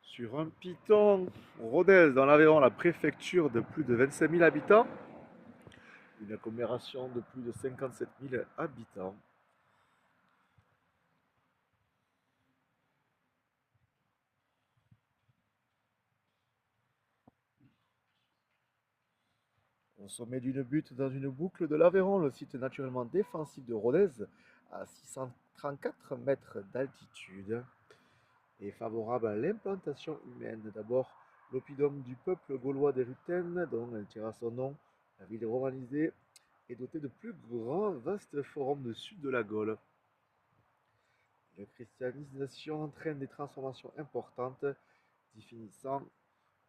Sur un piton, Rodez, dans l'Aveyron, la préfecture de plus de 25 000 habitants, une agglomération de plus de 57 000 habitants. Au sommet d'une butte dans une boucle de l'Aveyron, le site naturellement défensif de Rodez, à 634 mètres d'altitude, est favorable à l'implantation humaine. D'abord, l'oppidum du peuple gaulois des Rutènes, dont elle tira son nom, la ville romanisée, est dotée de plus grands, vastes forums du sud de la Gaule. La christianisation entraîne des transformations importantes, définissant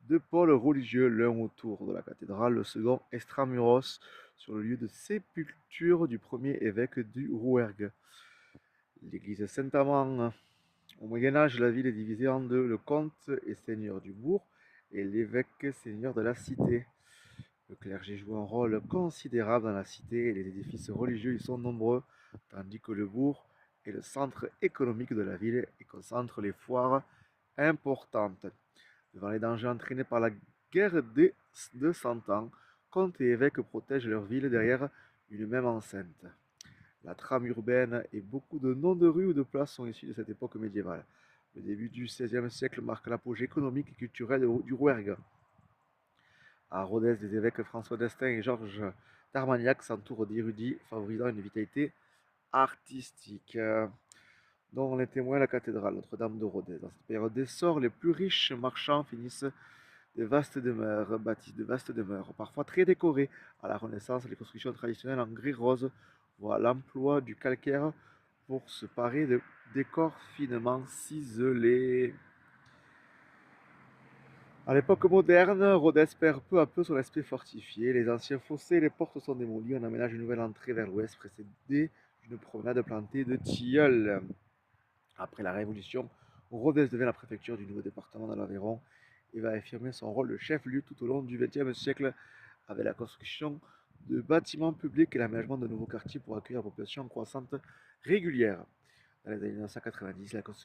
deux pôles religieux, l'un autour de la cathédrale, le second extramuros, sur le lieu de sépulture du premier évêque du Rouergue. L'église Saint-Amand. Au Moyen-Âge, la ville est divisée en deux, le comte et seigneur du bourg et l'évêque seigneur de la cité. Le clergé joue un rôle considérable dans la cité et les édifices religieux y sont nombreux, tandis que le bourg est le centre économique de la ville et concentre les foires importantes. Devant les dangers entraînés par la guerre de Cent Ans, comtes et évêques protègent leur ville derrière une même enceinte. La trame urbaine et beaucoup de noms de rues ou de places sont issus de cette époque médiévale. Le début du XVIe siècle marque l'apogée économique et culturelle du Rouergue. À Rodez, les évêques François d'Estaing et Georges d'Armagnac s'entourent d'érudits, favorisant une vitalité artistique, dont les témoins la cathédrale Notre-Dame de Rodez. Dans cette période d'essor, les plus riches marchands finissent bâtissent de vastes demeures, parfois très décorées. À la Renaissance, les constructions traditionnelles en gris rose voient l'emploi du calcaire pour se parer de décors finement ciselés. À l'époque moderne, Rodez perd peu à peu son aspect fortifié. Les anciens fossés et les portes sont démolis. On aménage une nouvelle entrée vers l'ouest, précédée d'une promenade plantée de tilleuls. Après la Révolution, Rodez devient la préfecture du nouveau département de l'Aveyron et va affirmer son rôle de chef-lieu tout au long du XXe siècle avec la construction de bâtiments publics et l'aménagement de nouveaux quartiers pour accueillir la population croissante régulière. Dans les années 1990, la construction